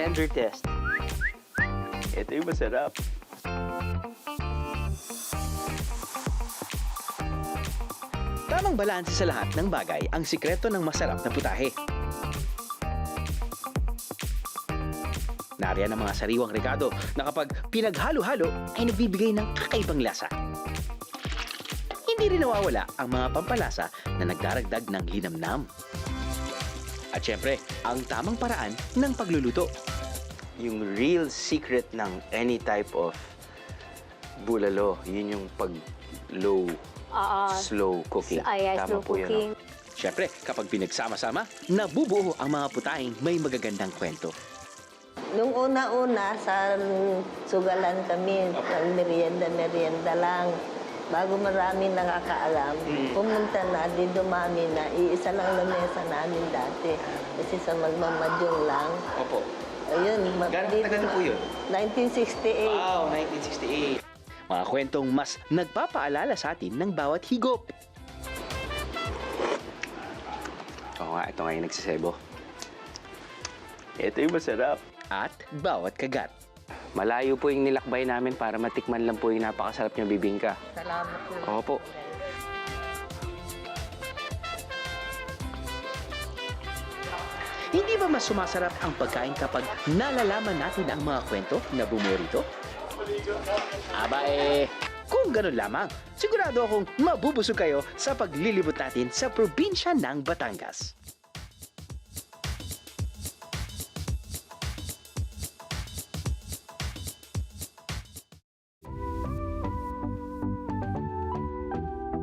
Blender test. Ito yung masarap. Tamang balanse sa lahat ng bagay ang sikreto ng masarap na putahe. Nariyan ang mga sariwang rekado na kapag pinaghalo-halo ay nagbibigay ng kakaibang lasa. Hindi rin nawawala ang mga pampalasa na nagdaragdag ng linamnam. At syempre, ang tamang paraan ng pagluluto. Yung real secret ng any type of bulalo, yun yung pag-low, slow cooking. Slow po cooking. yun. No? Syempre, kapag pinagsama-sama, nabubuo ang mga putaheng may magagandang kwento. Nung una-una, sa sugalan kami, merienda lang. Bago marami nakakaalam, pumunta na, di dumami na, iisa lang na mesa namin dati. Kasi sa magmamadyong lang. Opo. Ayun. Tagal na po yun? 1968. Wow, 1968. Mga kwentong mas nagpapaalala sa atin ng bawat higop. Oo nga, ito nga yung nagsisebo. Ito yung masarap. At bawat kagat. Malayo po yung nilakbay namin para matikman lang po yung napakasarap niyong bibingka. Salamat po. Opo. Hindi ba mas sumasarap ang pagkain kapag nalalaman natin ang mga kwento na bumuo rito? Aba kung ganun lamang, sigurado akong mabubusog kayo sa paglilibot natin sa probinsya ng Batangas.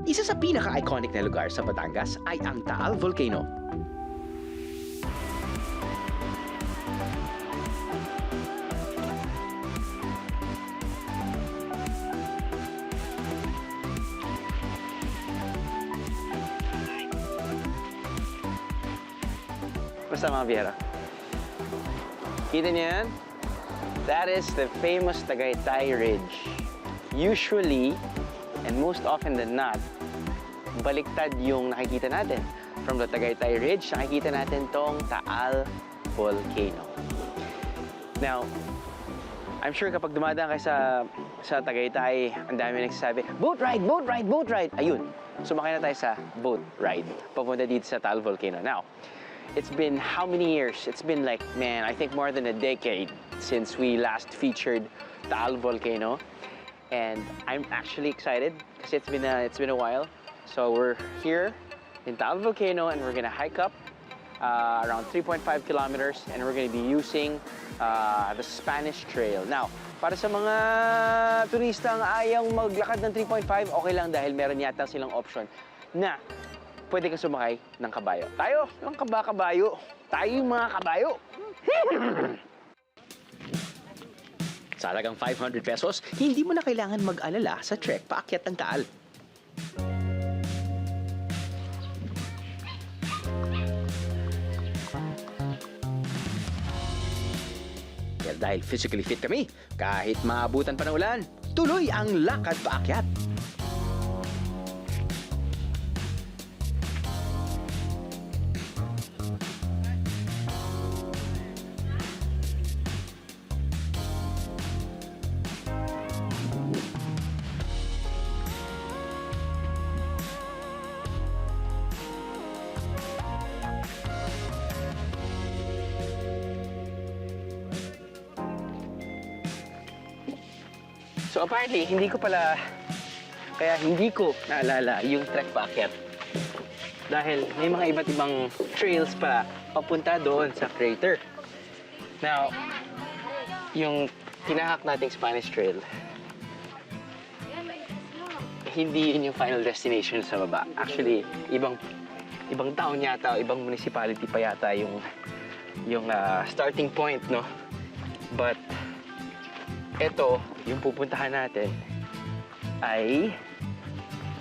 Isa sa pinaka-iconic na lugar sa Batangas ay ang Taal Volcano. Basta mga biyera. Kita niyo yan? That is the famous Tagaytay Ridge. Usually, and most often than not, baliktad yung nakikita natin. From the Tagaytay Ridge, nakikita natin tong Taal Volcano. Now, I'm sure kapag dumadaan kayo sa Tagaytay, ang dami nagsasabi, boat ride, boat ride, boat ride! Ayun, sumakay na tayo sa boat ride, papunta dito sa Taal Volcano. Now, it's been how many years? It's been like, man, I think more than a decade since we last featured Taal Volcano. And I'm actually excited kasi it's been a while. So we're here in Taal Volcano and we're gonna hike up around 3.5 kilometers and we're gonna be using the Spanish Trail. Now, para sa mga turista ang ayaw maglakad ng 3.5, okay lang dahil meron yata silang option na pwede kang sumakay ng kabayo. Tayo, yung kabayo. Tayo yung mga kabayo. Sa halagang 500 pesos, hindi mo na kailangan mag-alala sa trek paakyat ng Taal. Dahil physically fit kami, kahit maabutan pa ng ulan, tuloy ang lakad paakyat. So apparently, hindi ko naalala yung trek paakyat. Dahil may mga iba't ibang trails pa papunta doon sa crater. Now, yung tinahak nating Spanish Trail, hindi yun yung final destination sa baba. Actually, ibang town yata, ibang municipality pa yata yung starting point, no? But ito, yung pupuntahan natin ay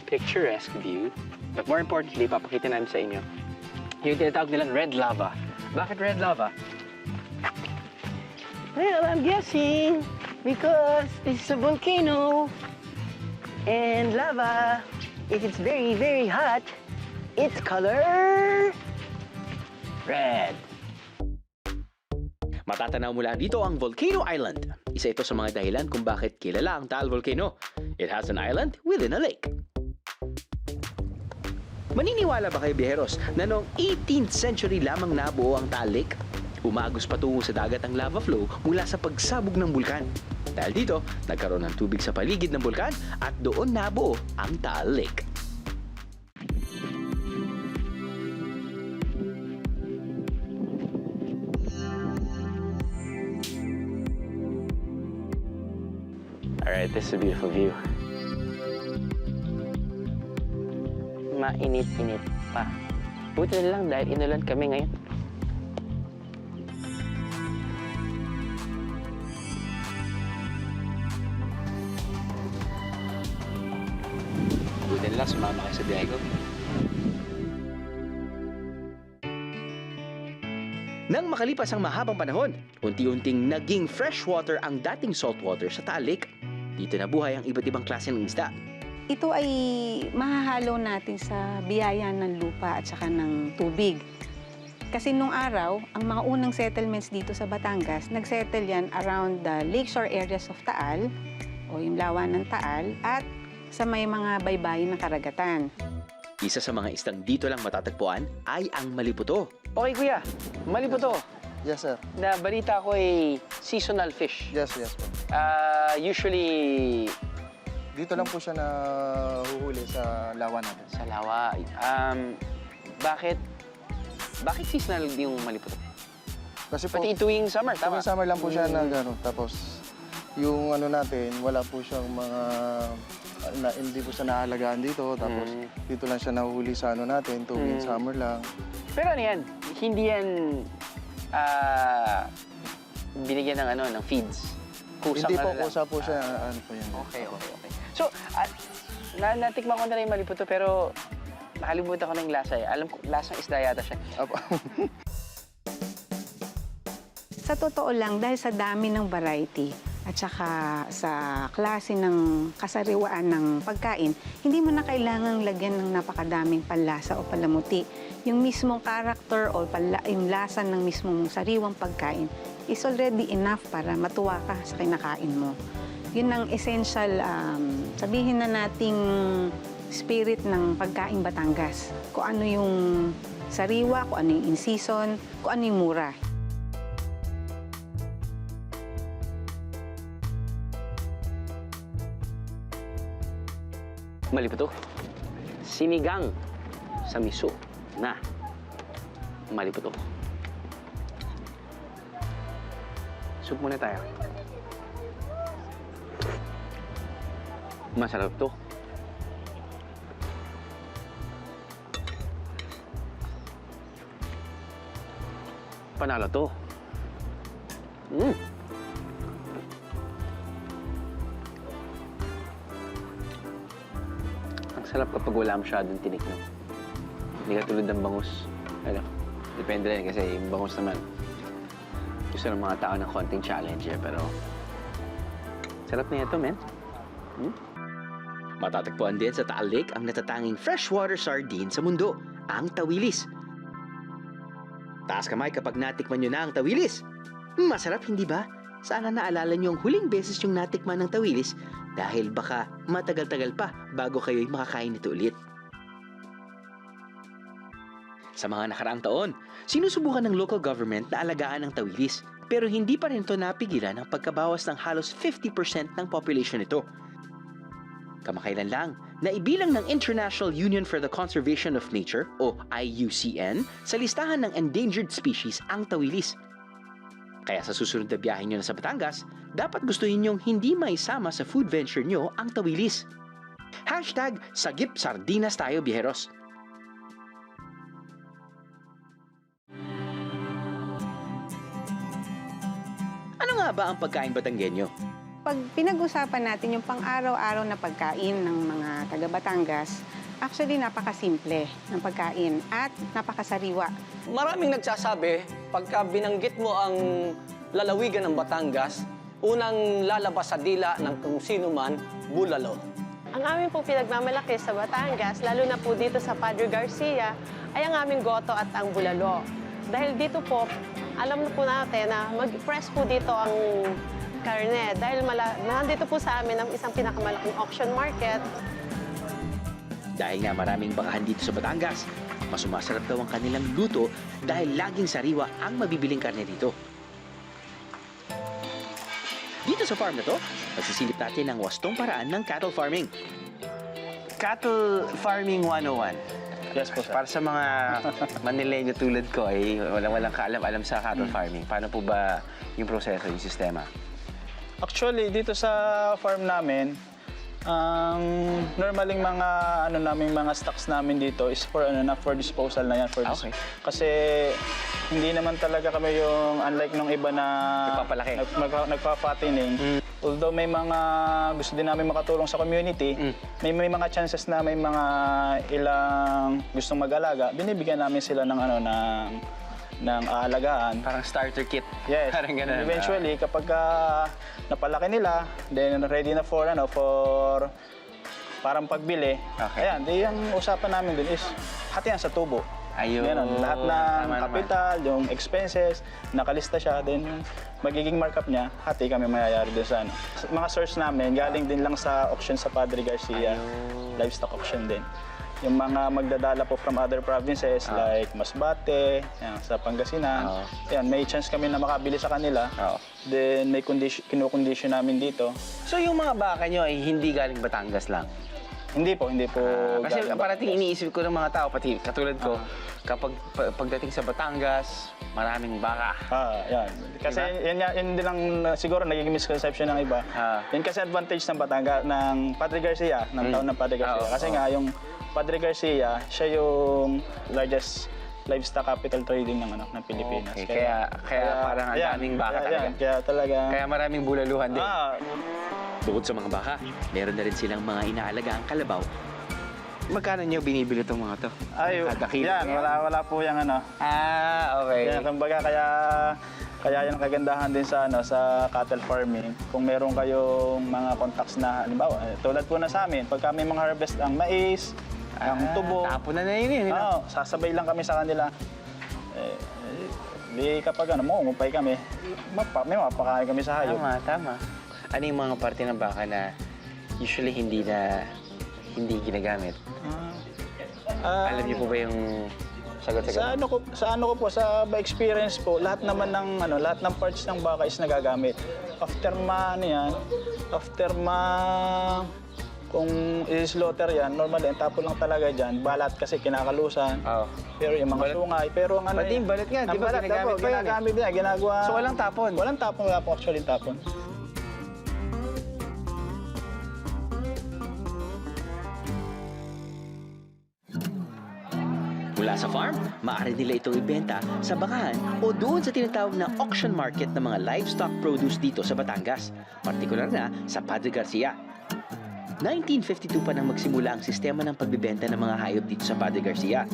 picturesque view. But more importantly, papakita namin sa inyo yung tinatawag nilang red lava. Bakit red lava? Well, I'm guessing because this is a volcano and lava, if it's very, very hot, its color red. Matatanaw mula dito ang Volcano Island. Isa ito sa mga dahilan kung bakit kilala ang Taal Volcano. It has an island within a lake. Maniniwala ba kayo, biyeros, na noong 18th century lamang nabuo ang Taal Lake? Umagos patungo sa dagat ang lava flow mula sa pagsabog ng bulkan. Dahil dito, nagkaroon ng tubig sa paligid ng bulkan at doon nabuo ang Taal Lake. Alright, this is a beautiful view. Mainit-init pa. Buti na lang dahil inulan kami ngayon. Buti na lang sumama kayo sa biyahe ko. Nang makalipas ang mahabang panahon, unti-unting naging freshwater ang dating saltwater sa Taal Lake. Dito nabuhay ang iba't ibang klase ng isda. Ito ay mahahalo natin sa biyaya ng lupa at saka ng tubig. Kasi nung araw, ang mga unang settlements dito sa Batangas, nagsettle yan around the lakeshore areas of Taal, o yung lawa ng Taal, at sa may mga baybayin ng karagatan. Isa sa mga istang dito lang matatagpuan ay ang maliputo. Okay, kuya. Mali po to. Yes, sir. Na balita ko ay seasonal fish. Yes, yes po. Usually Dito lang po siya nahuhuli sa lawa natin. sa lawa. Bakit seasonal yung maliputo? Kasi po, Pati tuwing summer, tama? tuwing summer lang po siya tapos yung ano natin, wala po siyang mga, hindi po siya naalagaan dito. Tapos dito lang siya nahuhuli sa ano natin, tuwing summer lang. Pero ano yan? Hindi yan binigyan ng ng feeds. Hindi po, lang. kusa po siya, ano po yan. Okay. So, natikman ko na rin yung maliputo, pero nakalimutan ko na yung lasa eh. Alam ko, lasang isda yata siya. Apo. Sa totoo lang, dahil sa dami ng variety at saka sa klase ng kasariwaan ng pagkain, hindi mo na kailangang lagyan ng napakadaming panlasa o palamuti. Yung mismong character o yung lasa ng mismong sariwang pagkain is already enough para matuwa ka sa kinakain mo. Yun ang essential, sabihin na nating spirit ng pagkain Batangas. Kung ano yung sariwa, kung ano yung in-season, kung ano yung mura. Maliputo. Sinigang sa miso na maliputo. Soup muna tayo. Masarap to. Panalo to. Ang sarap kapag wala masyadong tinik, no? Hindi ka tulad ng bangus. Ano? Depende rin kasi yung bangus naman, gusto ng mga tao ng konting challenge eh, pero sarap na ito, men. Matatagpuan din sa Taal Lake ang natatanging freshwater sardine sa mundo, ang tawilis. Taas kamay kapag natikman nyo na ang tawilis. Masarap, hindi ba? Sana naalala nyo ang huling beses yung natikman ng tawilis dahil baka matagal-tagal pa bago kayo'y makakain nito ulit. Sa mga nakaraang taon, sinusubukan ng local government na alagaan ang tawilis, pero hindi pa rin ito napigilan ang pagkabawas ng halos 50% ng population nito. Kamakailan lang, naibilang ng International Union for the Conservation of Nature o IUCN sa listahan ng endangered species ang tawilis. Kaya sa susunod na biyahe nyo na sa Batangas, dapat gustuhin nyong hindi maisama sa food venture nyo ang tawilis. #Sagip Sardinas tayo, biyeros. Ano nga ba ang pagkain Batanggenyo? Pag pinag-usapan natin yung pang-araw-araw na pagkain ng mga taga-Batangas, actually napakasimple ng pagkain at napakasariwa. Maraming nagsasabi, pagka binanggit mo ang lalawigan ng Batangas, unang lalabas sa dila ng kung sino man, bulalo. Ang aming pong pinagmamalaki sa Batangas, lalo na po dito sa Padre Garcia, ay ang aming goto at ang bulalo. Dahil dito po, alam na po natin na mag-press po dito ang karne. Dahil nandito po sa amin ang isang pinakamalaking auction market. Dahil nga maraming bakahan dito sa Batangas, mas sumasarap daw ang kanilang luto dahil laging sariwa ang mabibiling karne dito. Dito sa farm na to, magsisilip natin ang wastong paraan ng cattle farming. Cattle Farming 101. Yes po, sir. Para sa mga Manileño tulad ko ay walang kaalam-alam sa cattle farming. Paano po ba yung proseso, yung sistema? Actually, dito sa farm namin, normaling mga mga stocks namin dito is for for disposal na yan Okay. Kasi hindi naman talaga kami yung unlike nung iba na Nagpapalaki. nagpapatining. Although may mga gusto din namin makatulong sa community, may mga chances na may mga ilang gustong mag-alaga, binibigyan namin sila ng ng aalagaan. Parang starter kit. Yes. Parang ganun. Eventually, kapag napalaki nila, then ready na for parang pagbili. Okay. Ayan, di yung usapan namin dun is hatihan sa tubo. Ayun. Ganun, lahat ng Tama naman. capital, yung expenses, nakalista siya, then yung magiging markup niya, hati kami mayayari dun sa mga source namin, galing din lang sa auction sa Padre Garcia, livestock auction din. Yung mga magdadala po from other provinces like Masbate, yan, sa Pangasinan. Yan, may chance kami na makabili sa kanila. Then may kinukondisyon namin dito. So yung mga baka nyo ay hindi galing Batangas lang? Hindi po Kasi galing parating Batangas. iniisip ko ng mga tao, pati katulad ko, kapag pagdating sa Batangas, maraming baka. Yan. Kasi yun din lang siguro nagiging misconception ng iba. Yan kasi advantage ng Batangas, ng Padre Garcia, ng taon ng Padre Garcia. Kasi nga yung Padre Garcia, siya yung largest livestock capital trading ng Pilipinas. Okay. Kaya parang ang daming baka talaga. Kaya talaga. Kaya maraming bulaluhan din. Bukod sa mga baka, meron na rin silang mga inaalagang kalabaw. Magkano nyo binibili itong mga to? Ay, Kada kilo? yan, wala po yung Okay. Kaya kumbaga kaya yung kagandahan din sa sa cattle farming. Kung meron kayong mga contacts na halimbawa, tulad po na sa amin, pagka may mga harvest ang mais, ang tubo, Tapon na yun. sasabay lang kami sa kanila. Di kapag mauungupay kami, may mapakain kami sa hayop. Tama. Ano yung mga parte ng baka na usually hindi ginagamit? Alam niyo po ba yung sagot Sa ano ko po, sa by experience po, lahat naman ng lahat ng parts ng baka is nagagamit. After kung i-slaughter yan, normal yan, tapon lang talaga dyan. Balat kasi kinakalusan. Pero yung mga sungay, pero ang Pati yung balat nga, di ba ginagamit pa yan? Ginagamit din, ginagawa. So walang tapon? Walang tapon, wala po actually tapon. Mula sa farm, maaari nila itong ibenta sa bakahan o doon sa tinatawag na auction market ng mga livestock produce dito sa Batangas, partikular na sa Padre Garcia. 1952 pa nang magsimula ang sistema ng pagbibenta ng mga hayop dito sa Padre Garcia.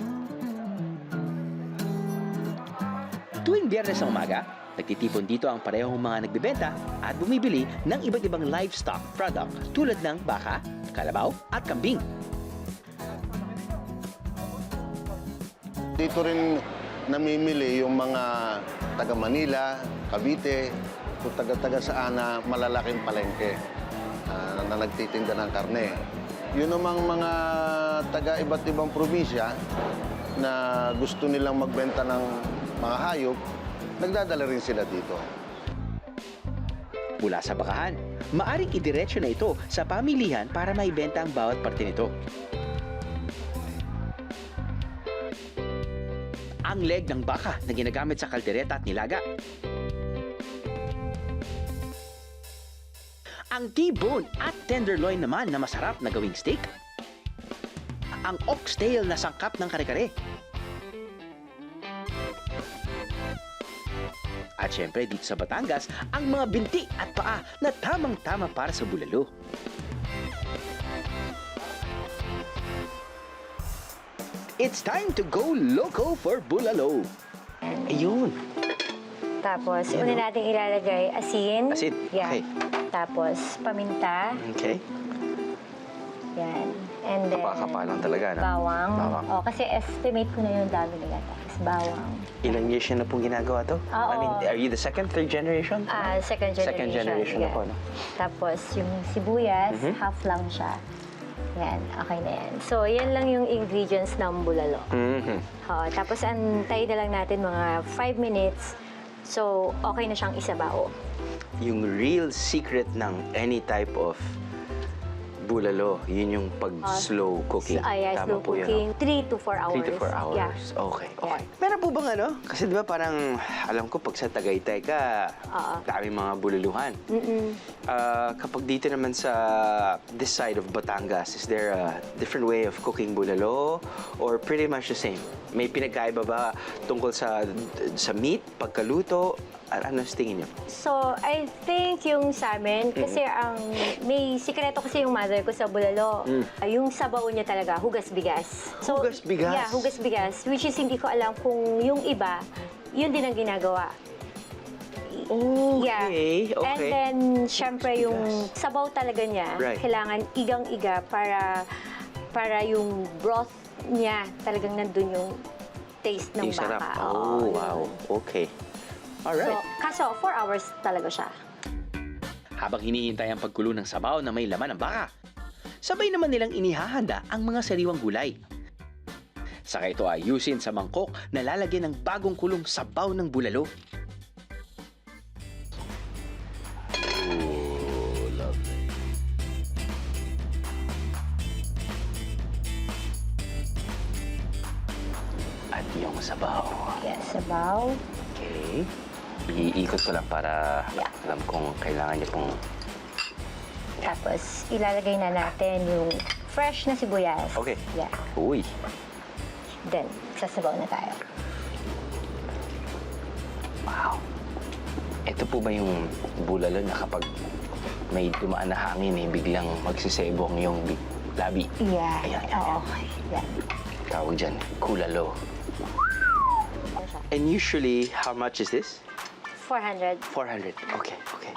Tuwing Biyernes ng umaga, nagtitipon dito ang parehong mga nagbibenta at bumibili ng iba't ibang livestock product tulad ng baka, kalabaw at kambing. Dito rin namimili yung mga taga Manila, Cavite, o taga saan na malalaking palengke na nagtitinda ng karne. Yun namang mga taga iba't ibang probinsya na gusto nilang magbenta ng mga hayop, nagdadala rin sila dito. Mula sa bakahan, maaring idiretso na ito sa pamilihan para maibenta ang bawat parte nito. Ang leg ng baka na ginagamit sa kaldereta at nilaga. Ang T-bone at tenderloin naman na masarap na gawing steak. Ang oxtail na sangkap ng kare-kare. At syempre dito sa Batangas, ang mga binti at paa na tamang-tama para sa bulalo. It's time to go loco for bulalo. Ayun. Tapos, una natin ilalagay asin. Asin, Yan. okay. Tapos, paminta. Okay. Yan. And then, Kapakapalang talaga, no? bawang. Bawang. Oh, kasi estimate ko na yung dami nila. Tapos bawang. Ilang years yun na pong ginagawa to? Oo. I mean, are you the second, third generation? Second generation. Second generation na po, no? Tapos yung sibuyas, half lang siya. Yan, okay na yan. So, yan lang yung ingredients ng bulalo. Mhm. Tapos, antayin na lang natin mga 5 minutes. So, okay na siyang isabaw. Yung real secret ng any type of bulalo, yun yung pag-slow cooking. Yeah, slow po cooking. 3 to 4 hours. 3 to 4 hours. Yeah. Okay, okay. Meron po bang ano? Kasi di ba parang, alam ko pag sa Tagaytay ka, daming mga bululuhan. Kapag dito naman sa this side of Batangas, is there a different way of cooking bulalo? Or pretty much the same? May pinagkaiba ba tungkol sa meat, pagkaluto? Ano sa tingin niyo? So, I think yung sa amin, kasi may sikreto kasi yung mother ko sa bulalo. Yung sabaw niya talaga, hugas bigas. So, Hugas bigas? Yeah, hugas bigas. Which is hindi ko alam kung yung iba, yun din ang ginagawa. Okay, Yeah. okay. And then, syempre, yung sabaw talaga niya, Right. kailangan igang-iga para yung broth niya talagang nandun yung taste ng Yung sarap. baka. Oh, Oo, wow. yun. Okay. So, Alright. kaso, 4 hours talaga siya. Habang hinihintay ang pagkulo ng sabaw na may laman ng baka, sabay naman nilang inihahanda ang mga sariwang gulay. Saka ito ayusin sa mangkok na lalagyan ng bagong kulong sabaw ng bulalo. At yung sabaw. Yes, sabaw. Okay. Iikot ko lang para Yeah. alam kong kailangan niyo pong... Tapos, ilalagay na natin yung fresh na sibuyas. Okay. Yeah. Uy. Then, sasabaw na tayo. Wow. Ito po ba yung bulalo na kapag may dumaan na hangin, biglang magsisebong yung labi? Yeah. Ayan, ayan, Oo. ayan. Yeah. Tawag dyan, kulalo. And usually, how much is this? 400. 400. Okay, okay.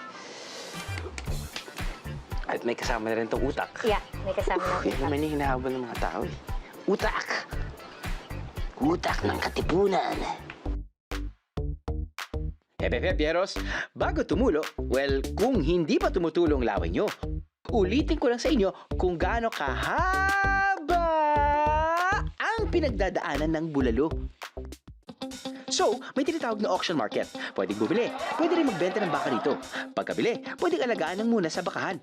At may kasama na rin itong utak. Yeah, may kasama na Yan naman yung hinahabol ng mga tao eh. Utak! Utak ng katipunan. Pieros, bago tumulo, well, kung hindi pa tumutulong laway nyo, ulitin ko lang sa inyo kung gaano kahaba ang pinagdadaanan ng bulalo. So, may tinatawag na auction market. Pwedeng bumili, pwede rin magbenta ng baka dito. Pagkabili, pwedeng alagaan ng muna sa bakahan.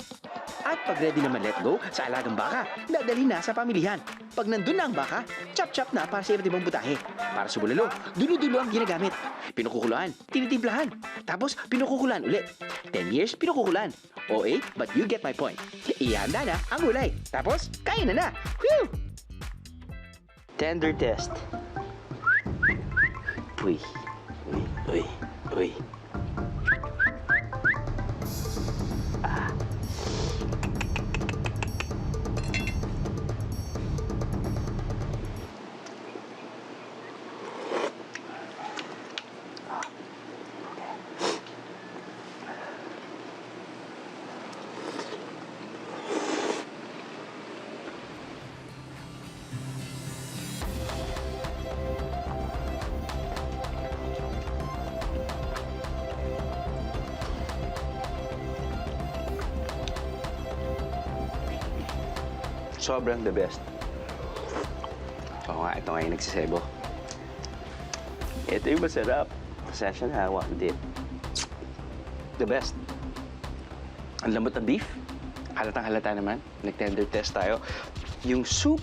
At pag ready naman let go sa alagang baka, dadalhin na sa pamilihan. Pag nandun na ang baka, chop-chop na para sa iba't ibang putahe. Para sa bulalo, dulo-dulo ang ginagamit. Pinukukuluan, tinitimplahan. Tapos, pinukukulan ulit. 10 years, pinukukulan. OA, but you get my point. Ihanda na ang gulay. Tapos, kain na na. Whew! Tender test. Uy. Uy. Uy. Uy. Sobrang the best. Oo nga, ito nga yung nagsisebo. Ito yung masarap. Pasensya na, one dip. The best. Ang lambot ng beef. Halatang halata naman. Nag-tender test tayo. Yung soup,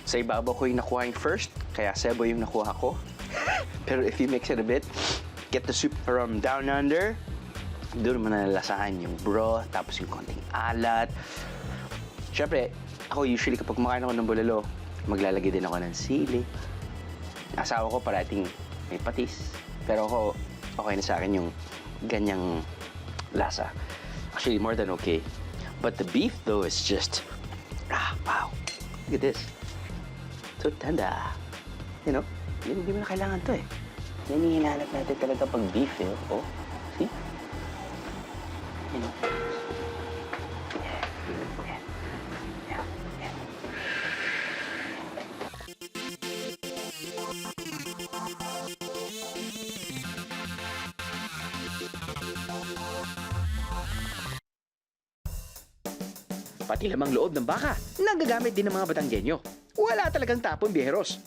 sa ibabaw ko yung nakuha yung first, kaya sebo yung nakuha ko. Pero if you mix it a bit, get the soup from down under, doon mo nalalasahan yung broth, tapos yung konting alat. Siyempre, ako usually kapag kumakain ako ng bulalo, maglalagay din ako ng sili. Asawa ko parating may patis. Pero ako, okay na sa akin yung ganyang lasa. Actually, more than okay. But the beef, though, is just, wow. Look at this. So tanda. You know, hindi mo na kailangan to eh. Yan yung hinahanap natin talaga pag beef eh. Oh, see? You know. Yeah. Pati lamang loob ng baka, nagagamit din ng mga Batanggenyo. Wala talagang tapon, biyeros.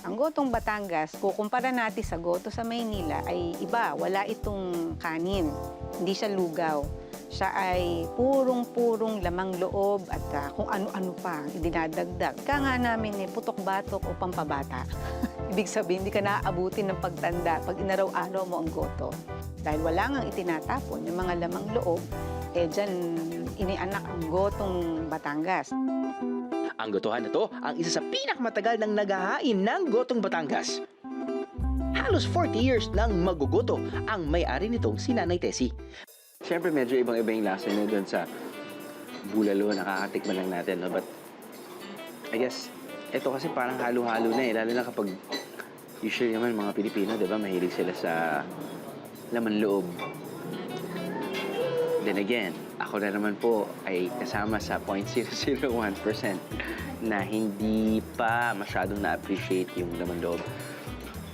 Ang gotong Batangas, kukumpara natin sa goto sa Maynila, ay iba. Wala itong kanin. Hindi siya lugaw. Siya ay purong-purong lamang loob at kung ano-ano pa dinadagdag. Kaya nga namin putok-batok o pampabata. Ibig sabihin, hindi ka naaabutin ng pagtanda pag inaraw-araw mo ang goto. Dahil wala ngang itinatapon yung mga lamang loob, dyan inianak ang gotong Batangas. Ang gotohan na to ang isa sa pinakamatagal ng naghahain ng gotong Batangas. Halos 40 years nang magugoto ang may-ari nitong si Nanay Tessie. Siyempre, medyo ibang-iba yung lasa niya doon sa bulalo. Nakakatikman lang natin, no? But, I guess, ito kasi parang halo-halo na eh. Lalo na kapag, usually naman mga Pilipino, di ba, mahilig sila sa laman loob. Then again, ako na naman po ay kasama sa 0.001% na hindi pa masyadong na-appreciate yung laman loob.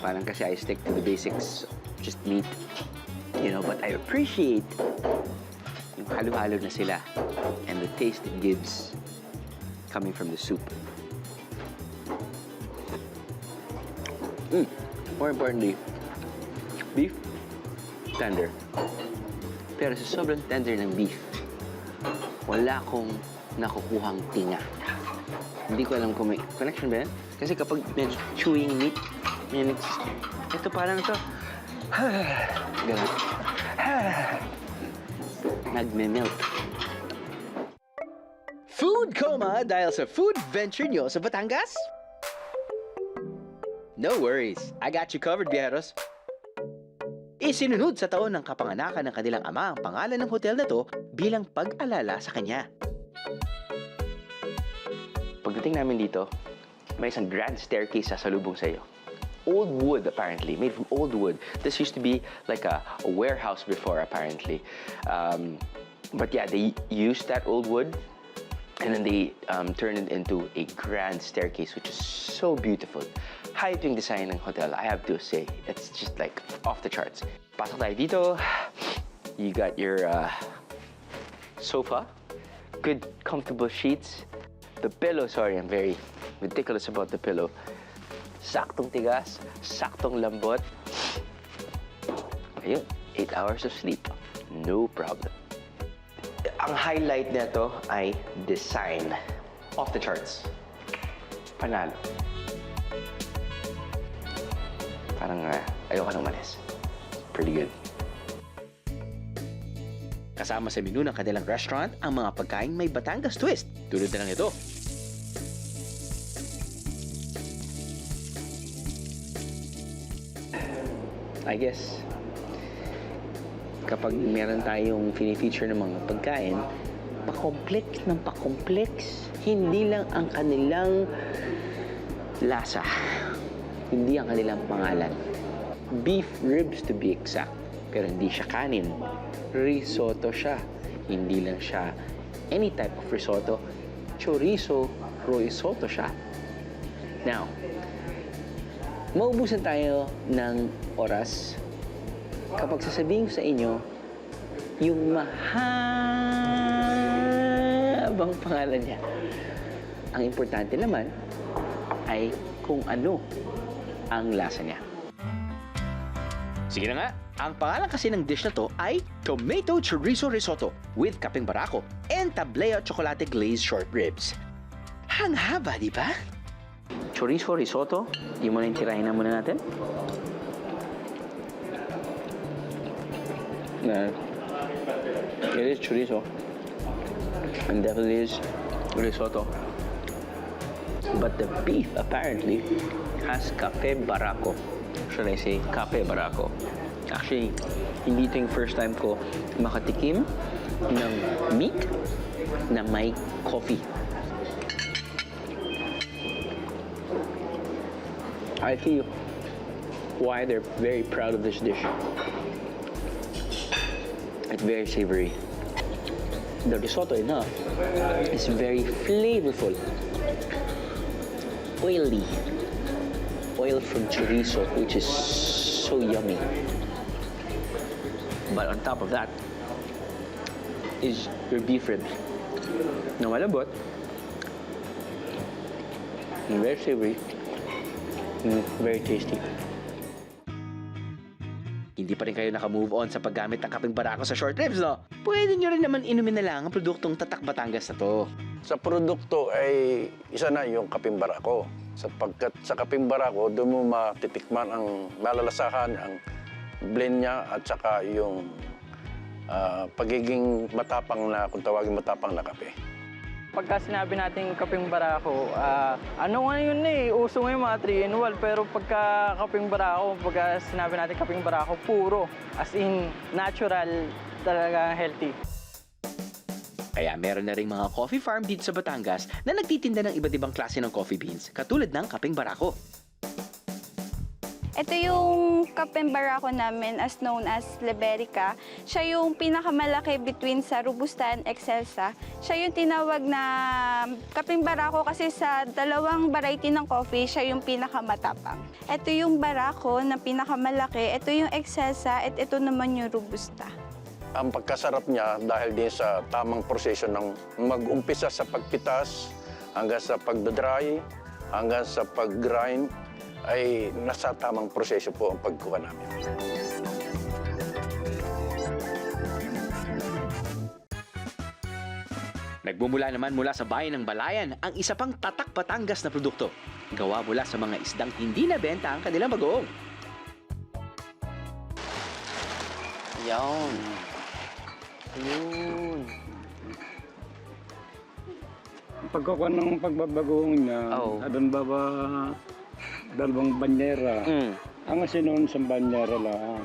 Parang kasi I stick to the basics, just meat. You know, but I appreciate yung halo-halo na sila and the taste it gives coming from the soup. More importantly, beef, tender. Pero sa sobrang tender ng beef, wala akong nakukuhang tinga. Hindi ko alam kung may connection ba yan? Kasi kapag medyo chewing meat, ito parang ito, ganun. Nagme-melt. Food coma dahil sa food venture nyo sa Batangas? No worries, I got you covered, biyeros. Isinunod sa taon ng kapanganakan ng kanilang ama ang pangalan ng hotel na to bilang pag-alala sa kanya. Pagdating namin dito, may isang grand staircase sa salubong sa iyo. Old wood, apparently, made from old wood. This used to be like a warehouse before, apparently. But yeah, they used that old wood and then they turned it into a grand staircase, which is so beautiful. Hype yung design ng hotel, I have to say. It's just like off the charts. Pasok tayo dito. You got your sofa, good comfortable sheets. The pillow, sorry, I'm very meticulous about the pillow. Saktong tigas, saktong lambot. Ayun, 8 hours of sleep. No problem. Ang highlight nito ay design. Off the charts. Panalo. Parang ayoko nang malis. Pretty good. Kasama sa menu ng kanilang restaurant ang mga pagkain may Batangas twist. Tulad na lang ito. I guess, kapag meron tayong fini-feature ng mga pagkain, pa-complex ng pa-complex. Hindi lang ang kanilang lasa. Hindi ang kanilang pangalan. Beef ribs to be exact. Pero hindi siya kanin. Risotto siya. Hindi lang siya any type of risotto. Chorizo risotto siya. Now, maubusan tayo ng oras kapag sasabihin ko sa inyo yung mahabang pangalan niya. Ang importante naman ay kung ano ang lasa niya. Sige na nga, ang pangalan kasi ng dish na to ay Tomato Chorizo Risotto with kapeng barako and tablea chocolate glazed short ribs. Hang haba, di ba? Chorizo risotto, yung muna yung tirahin na muna natin. It is chorizo. And definitely is risotto. But the beef apparently has cape barako. Should I say cape barako? Actually, hindi ito yung first time ko makatikim ng meat na may coffee. I feel why they're very proud of this dish. It's very savory. The risotto enough is very flavorful. Oily. Oil from chorizo, which is so yummy. But on top of that is your beef ribs. Na malabot. Very savory. Very tasty. Hindi pa rin kayo nakamove on sa paggamit ng kaping barako sa short ribs, no? Pwede nyo rin naman inumin na lang ang produktong Tatak Batangas na to. Sa produkto ay isa na yung kaping barako. Sapagkat sa kaping barako, doon mo matitikman ang malalasahan, ang blend niya at saka yung pagiging matapang na, kung tawagin matapang na kape. Pagka sinabi natin kaping barako, ano nga yun uso nga yung mga 3-in-1, pero pagka kaping barako, pagka sinabi natin kaping barako, puro, as in natural, talaga healthy. Kaya meron na rin mga coffee farm dito sa Batangas na nagtitinda ng iba't ibang klase ng coffee beans, katulad ng kaping barako. Ito yung kapeng barako namin as known as Liberica. Siya yung pinakamalaki between sa Robusta and Excelsa. Siya yung tinawag na kapeng barako kasi sa dalawang variety ng coffee, siya yung pinakamatapang. Ito yung barako na pinakamalaki, ito yung Excelsa at ito naman yung Robusta. Ang pagkasarap niya dahil din sa tamang proseso ng mag-umpisa sa pagpitas hanggang sa pagdadry, hanggang sa pag-grind, ay nasa tamang proseso po ang pagkuha namin. Nagmumula naman mula sa bayan ng Balayan ang isa pang Tatak Batangas na produkto. Gawa mula sa mga isdang hindi nabenta ang kanilang bagoong. Yan. Ayun. Pagkakuha ng pagbabagoong niya, adon baba dalawang banyera. Ang asinon sa banyera lang.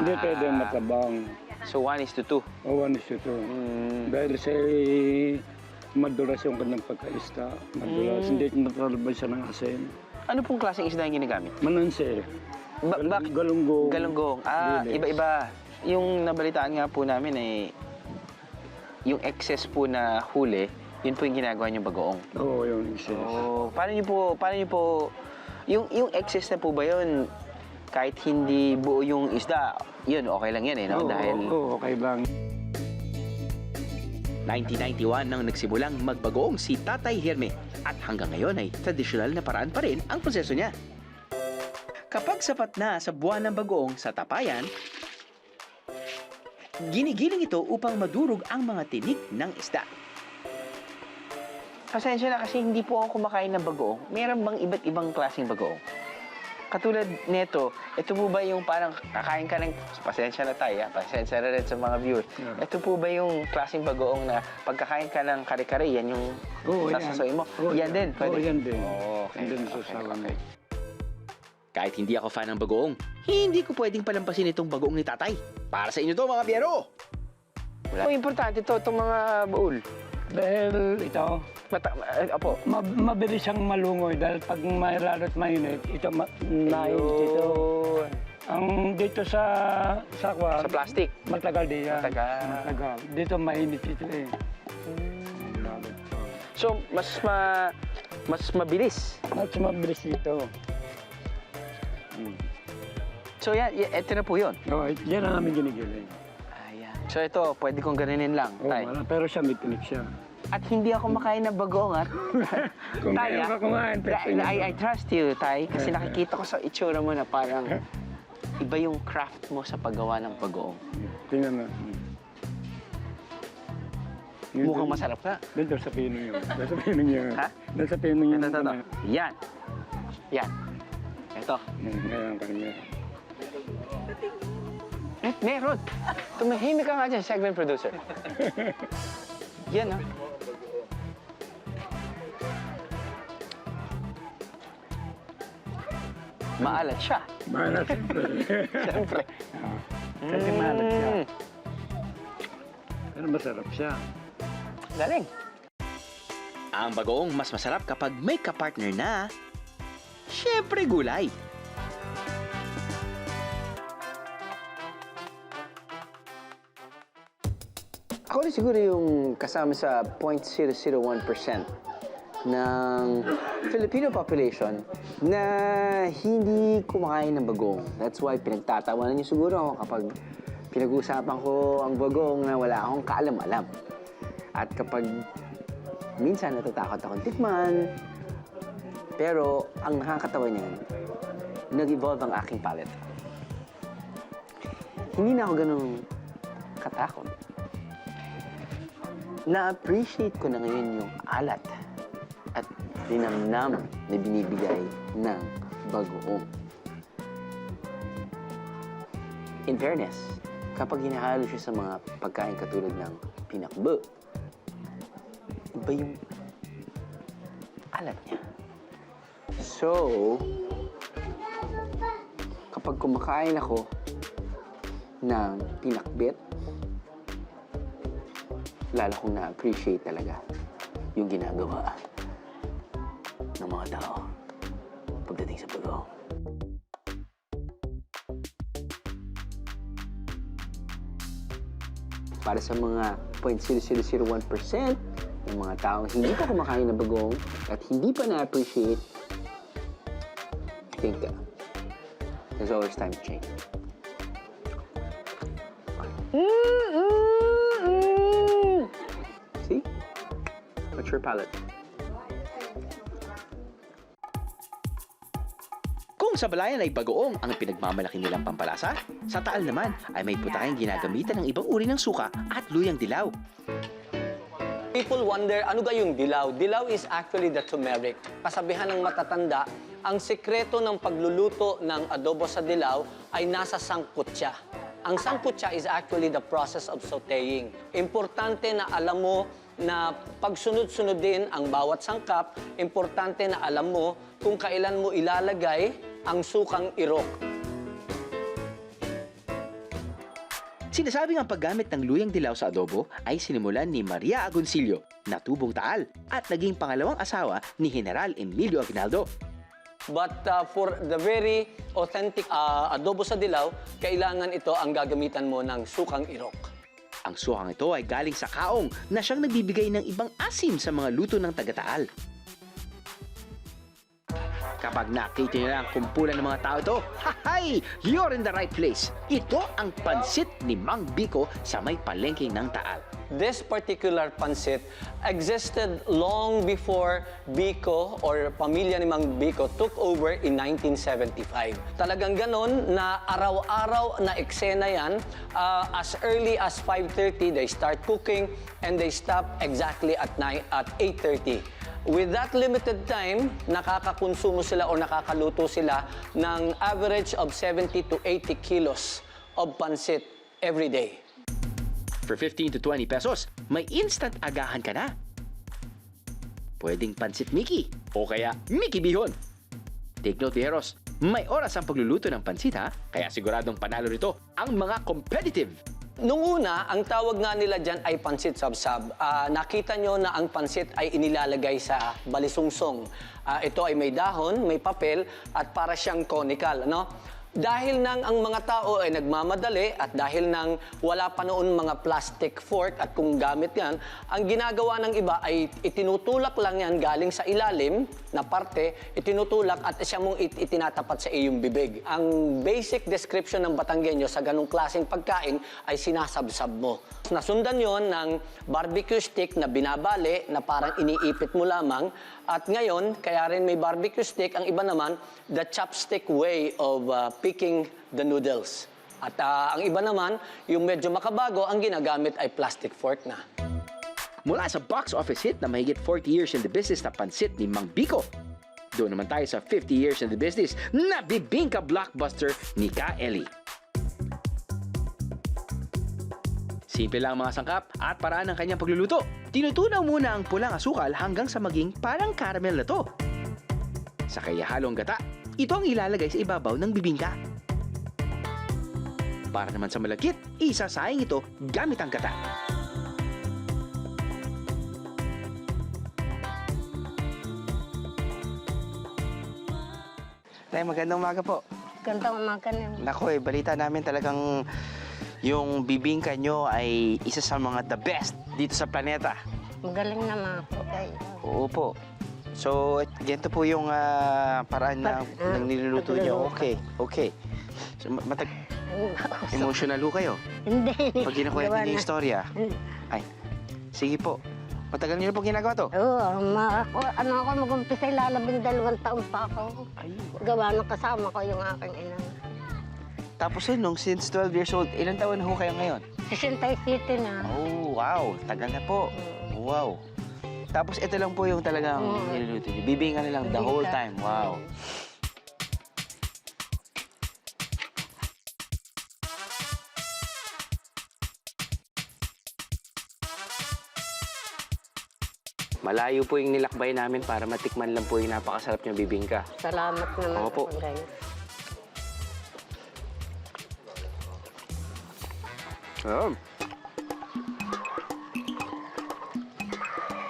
Hindi pwede matabang. So 1:2. O 1:2. Dahil sa madulas yung kanyang pagkaista. Madulas, hindi natalabas siya ng asin. Ano pong klaseng isda yung ginagamit? Mananse. Galunggong. Galunggong. Iba-iba. Yung nabalitaan nga po namin ay yung excess po na huli, yun po yung ginagawa niyong bagoong. Oo, yung excess. Paano niyo po, yung excess na po ba yun, kahit hindi buo yung isda, yun, okay lang yan no? Oo, okay lang. 1991 nang nagsimulang magbagoong si Tatay Herme at hanggang ngayon ay tradisyonal na paraan pa rin ang proseso niya. Kapag sapat na sa buwan ng bagoong sa tapayan, ginigiling ito upang madurog ang mga tinik ng isda. Pasensya na kasi hindi po ako kumakain ng bagoong. Meron bang iba't ibang klaseng bagoong? Katulad nito, ito po ba yung parang kakain ka ng... Pasensya na tayo, pasensya na rin sa mga viewers. Ito po ba yung klaseng bagoong na pagkakain ka ng kare-kare, yan yung sasasoy mo? Yan din, pwede? Oo, yan din. Okay. Okay. Kahit hindi ako fan ng bagoong, hindi ko pwedeng palampasin itong bagoong ni Tatay. Para sa inyo to, mga biyero! Ang importante to, itong mga baul. Dahil ito, Opo. mabilis siyang malungoy dahil pag may lalo't mainit, ito nainit ito. Ang dito sa kwan, Sa plastic. matagal din yan. Matagal. Dito mainit ito eh. So, mas mabilis. Mas mabilis dito. So, yan, ito na po yun. Oo, yan ang aming ginigiling. Ayan. So, ito, pwede kong ganinin lang, Oo, tay. pero siya may tinik siya. At hindi ako makain ng bagoong, at Kung tay, kaya ka kumain, I trust you, tay, kasi nakikita ko sa itsura mo na parang iba yung craft mo sa paggawa ng bagoong. Tingnan na. Mukhang masarap ka. Dito sa pino yun. Dito sa pino yun. Ha? Dito sa pino yun. Ito. Yan. Yan. Ito. Ngayon kanya. Meron. Tumahimik ka nga dyan, segment producer. Yan, ha? Maalat siya. Maalat siyempre. Siyempre. Kasi maalat siya. Pero masarap siya. Galing. Ang bagoong mas masarap kapag may kapartner na, syempre gulay. Ako rin siguro yung kasama sa 0.001% ng Filipino population na hindi kumakain ng bagoong. That's why pinagtatawanan niyo siguro ako kapag pinag-uusapan ko ang bagoong na wala akong kaalam-alam. At kapag minsan natatakot akong tikman. Pero ang nakakatawa niyan, nag-evolve ang aking palate. Hindi na ako ganun katakot. Na-appreciate ko na ngayon yung alat at linamnam na binibigay ng bagoong. In fairness, kapag hinahalo siya sa mga pagkain katulad ng pinakbo, iba yung alat niya. So, kapag kumakain ako ng pinakbit, lalo kong na-appreciate talaga yung ginagawa ng mga tao pagdating sa bagoong. Para sa mga 0.0001% ng mga taong hindi pa kumakain ng bagoong at hindi pa na-appreciate, I think there's always time to change. See? Mature palate. Kung sa Balayan ay bagoong ang pinagmamalaki nilang pampalasa, sa Taal naman ay may putahing ginagamitan ng ibang uri ng suka at luyang dilaw. People wonder, ano ga yung dilaw? Dilaw is actually the turmeric. Kasabihan ng matatanda, ang sekreto ng pagluluto ng adobo sa dilaw ay nasa sangkutya. Ang sangkutya is actually the process of sautéing. Importante na alam mo na pagsunod-sunod din ang bawat sangkap. Importante na alam mo kung kailan mo ilalagay ang sukang irok. Sinasabing ang paggamit ng luyang dilaw sa adobo ay sinimulan ni Maria Agoncillo, na tubong Taal, at naging pangalawang asawa ni General Emilio Aguinaldo. But for the very authentic adobo sa dilaw, kailangan ito ang gagamitan mo ng sukang irok. Ang sukang ito ay galing sa kaong na siyang nagbibigay ng ibang asim sa mga luto ng taga-Taal. Kapag nakita niyo na ang kumpulan ng mga tao ito, hahay! You're in the right place! Ito ang pansit ni Mang Biko sa may palengke ng Taal. This particular pansit existed long before Biko or pamilya ni Mang Biko took over in 1975. Talagang ganon na araw-araw na eksena yan. As early as 5:30, they start cooking and they stop exactly at 8:30. With that limited time, nakakakonsumo sila o nakakaluto sila ng average of 70 to 80 kilos of pansit every day. For 15 to 20 pesos, may instant agahan ka na. Pwedeng pansit Mickey o kaya Mickey Bihon. Take note, Eros, may oras ang pagluluto ng pansit ha, kaya siguradong panalo rito ang mga competitive. Nung una, ang tawag nga nila dyan ay pansit sabsab. Nakita nyo na ang pansit ay inilalagay sa balisungsong. Ito ay may dahon, may papel, at para siyang conical. No? Dahil nang ang mga tao ay nagmamadali at dahil nang wala pa noon mga plastic fork at kung gamit yan, ang ginagawa ng iba ay itinutulak lang yan galing sa ilalim na parte, itinutulak at siya mong itinatapat sa iyong bibig. Ang basic description ng Batanggenyo sa ganong klaseng pagkain ay sinasabsab mo. Nasundan yon ng barbecue stick na binabali na parang iniipit mo lamang. At ngayon, kaya rin may barbecue stick, ang iba naman, the chopstick way of picking the noodles. At ang iba naman, yung medyo makabago, ang ginagamit ay plastic fork na. Mula sa box office hit na mahigit 40 years in the business na pansit ni Mang Biko, doon naman tayo sa 50 years in the business na bibingka blockbuster ni Ka Eli. Simple lang ang mga sangkap at paraan ng kanyang pagluluto. Tinutunaw muna ang pulang asukal hanggang sa maging parang caramel na to. Sa kaya halong gata, ito ang ilalagay sa ibabaw ng bibingka. Para naman sa malagkit, isasayang ito gamit ang gata. Nay, magandang umaga po. Gandang umaga na. Naku balita namin talagang yung bibingka nyo ay isa sa mga the best dito sa planeta. Magaling naman po kayo. Oo po. So, ganito po yung paraan na ng niluluto nyo. Okay, okay. So, emotional ho kayo. Hindi. Pag ginakwento niyo yung istorya. Ay, sige po. Matagal niyo na po ginagawa to? Oo, ano ako mag-umpisa, lalabing 2 taon pa ako. Gawa ng kasama ko yung aking ina. Tapos nung since 12 years old, ilang taon na ho kayo ngayon? 67 na. Oh, wow. Tagal na po. Wow. Tapos ito lang po yung talagang niluluto niyo. Bibingka na lang the whole time. Wow. Malayo po yung nilakbay namin para matikman lang po yung napakasarap niyong bibingka. Salamat naman. Opo.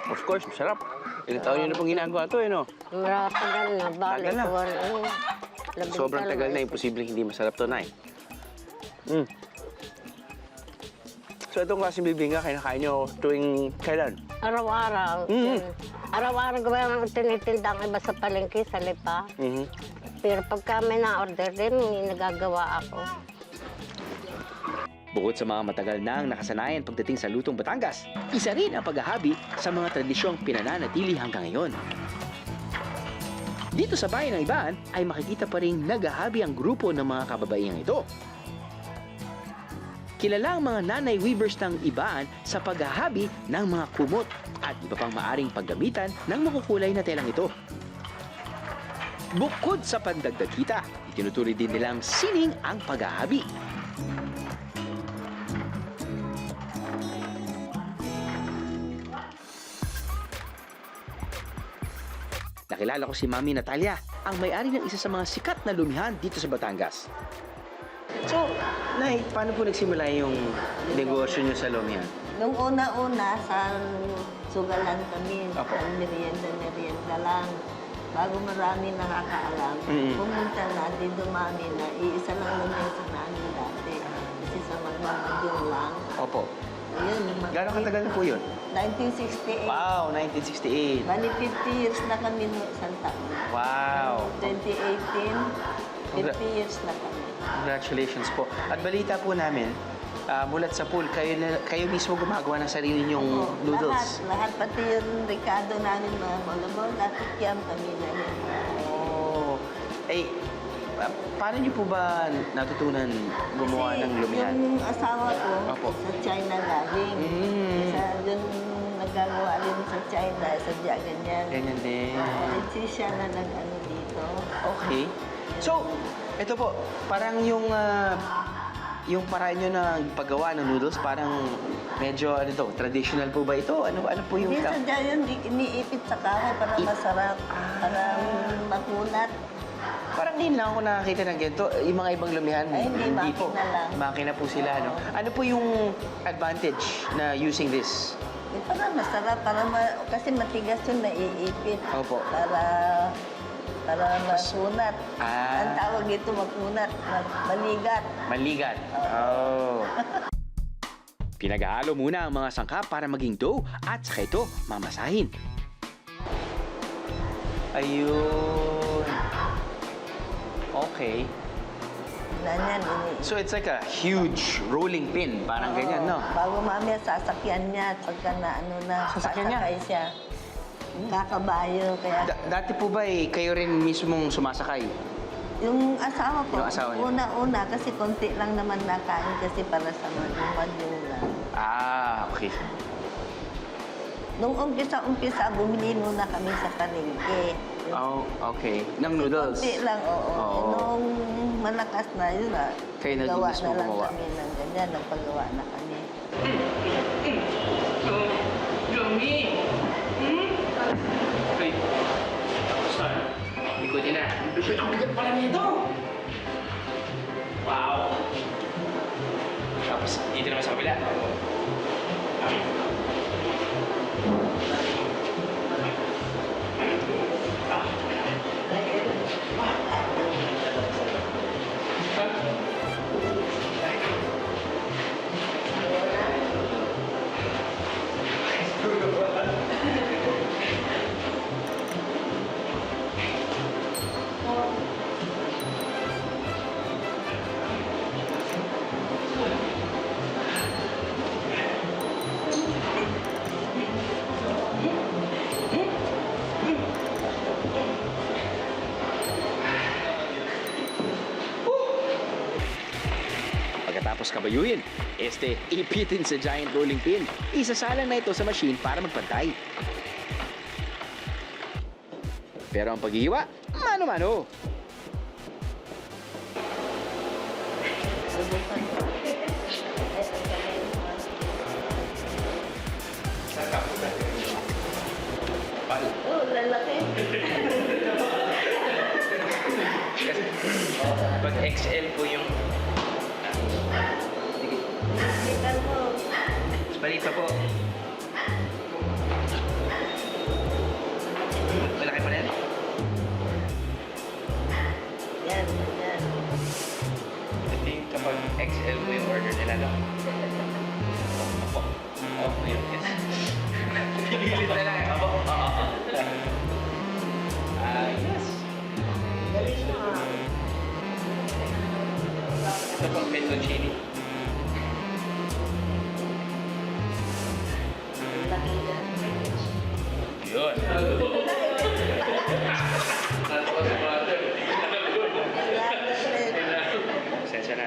Of course, masarap. Ilang taon niyo na pong ginagawa to, no? Tagal na. Balik Tagal na. ko. Sobrang tagal na, imposibleng hindi masarap to, Nay. So itong klaseng bibingka, kinakain niyo tuwing kailan? Araw-araw. Araw-araw gawa ng tinitinda ang iba sa palengke, sa lipa. Pero pagka may na-order din, nagagawa ako. Bukod sa mga matagal nang nakasanayan pagdating sa lutong Batangas, isa rin ang paghahabi sa mga tradisyong pinananatili hanggang ngayon. Dito sa bayan ng Ibaan ay makikita pa rin naghahabi ang grupo ng mga kababaihang ito. Kilala ang mga nanay weavers ng Ibaan sa paghahabi ng mga kumot at iba pang maaring paggamitan ng makukulay na telang ito. Bukod sa pandagdag kita, itinutuloy din nilang sining ang paghahabi. Nakilala ko si Mami Natalia, ang may-ari ng isa sa mga sikat na lumihan dito sa Batangas. So, Nay, paano po nagsimula yung negosyo niyo sa lumihan? Nung una-una, sa sugalan kami, Apo. sa merienda lang. Bago marami nakakaalam, pumunta na, di dumami na, iisa lang naman sa namin dati. Kasi sa magmamadyong lang. Opo. Yun, Gano'ng katagal na po yun? 1968. Wow, 1968. Bali, 50 years na kami noong isang taon. Wow. 2018, 50 years na kami. Congratulations po. At balita po namin, mulat sa pool, kayo mismo gumagawa ng sarili niyong noodles. Lahat, pati yung Ricardo namin, mga molobol, nakikiam kami na yun. Oh. Eh, paano niyo po ba natutunan gumawa ng lumihan? Yung asawa ko, Opo. sa China galing. Yung nagagawa rin sa China, sadya ganyan. Ganyan din. Hindi siya na nag-ano dito. Okay. So, ito po, parang yung paraan nyo ng paggawa ng noodles, parang medyo, ano to, traditional po ba ito? Ano po yung... Hindi, sadya yun, iniipit sa kahoy para masarap, para makunat. Parang din lang ako nakakita ng ganito. Yung mga ibang lumihan, Ay, hindi, po. makina lang. Makina po sila, no? Ano po yung advantage na using this? Eh, para masarap, kasi matigas yun, naiipit. Opo. Para makunat. Ah. Ang tawag dito makunat, maligat. Maligat. Oh. Pinaghalo muna ang mga sangkap para maging dough at saka ito mamasahin. Ayun. Okay. Ganyan, So it's like a huge rolling pin, parang ganyan, no? Bago mamaya sasakyan niya at pagka na ano na, Sasakyan niya? sasakay siya. Kakabayo, kaya Dati po ba kayo rin mismong sumasakay? yung asawa ko, Yung asawa niyo? una-una kasi konti lang naman nakain kasi para sa madyong lang. Ah, okay. Nung umpisa, bumili muna kami sa palengke. Oh, okay. Ng noodles? Konti lang, oo. Oo. Nung malakas na yun, Kayo na gawa mismo na lang gumawa? kami ng ganyan, nagpagawa na kami. Okay. Tapos na. Ikutin na. Ang bigat pala nito! Wow! Tapos, dito naman sa kabila. Pagkatapos kabayuhin, ipitin sa giant rolling pin. Isasalang na ito sa machine para magpantay. Pero ang paghihiwa, mano-mano. Oh, lalaki. Pag XL po yung... Tingnan mo. Mas maliit pa po. Malaki pa rin. Yan, yan. Ito yung kapag XL po yung order nila, no? Opo. Opo, yun. Yes. Pigilit na lang. Opo. Yes. Galing mo ah. Ito po, fettuccine. Laki yan. Yun. Sensya na,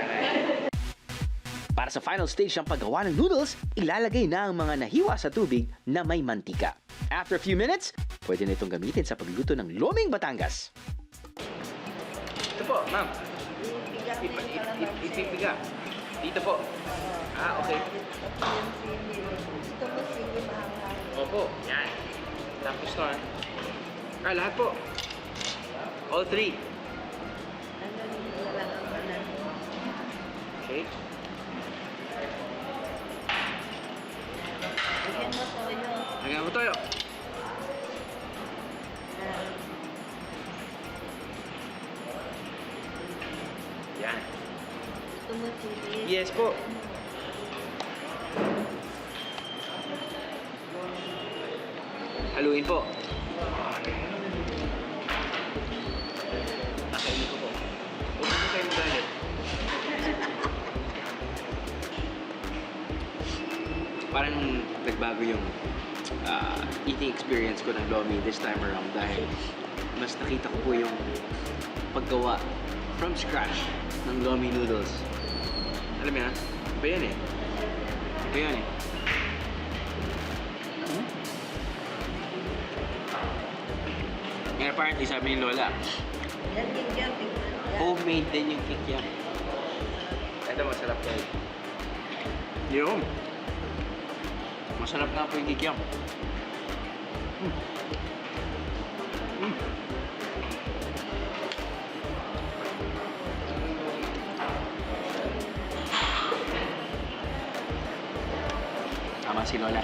Para sa final stage ng paggawa ng noodles, ilalagay na ang mga nahiwa sa tubig na may mantika. After a few minutes, pwede na itong gamitin sa pagluluto ng Loming Batangas. Ito po, ma'am. Ipipiga. Dito po. Ah, okay. Gusto mo sige mahal. Opo, yan. Tapos to, lahat po. All three. Ano dito lang ang banan. Okay. Bigyan mo toyo. Hanggang mo tayo. Yan. Gusto mo sige. Yes po. Haluin po. Nakainin ko po. Huwag mo kayo magalit. Parang nagbago yung eating experience ko ng Lomi this time around dahil mas nakita ko po yung paggawa from scratch ng Lomi noodles. Alam mo yan? Iba yan eh. Iba yan eh. And apparently, sabi ni Lola, Yan kikyam. homemade din yung kikyam. Ito, masarap kayo. Yun. Masarap nga po yung kikyam. Tama si Lola.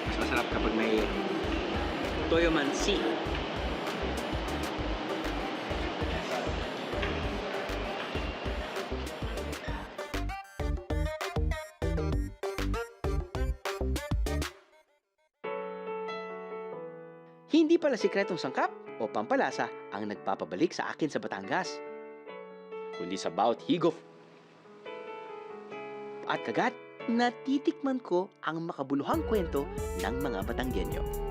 Mas masarap kapag may toyo mansi. Hindi pala sikretong sangkap o pampalasa ang nagpapabalik sa akin sa Batangas, kundi sa bawat higop at kagat, natitikman ko ang makabuluhang kwento ng mga Batanggenyo.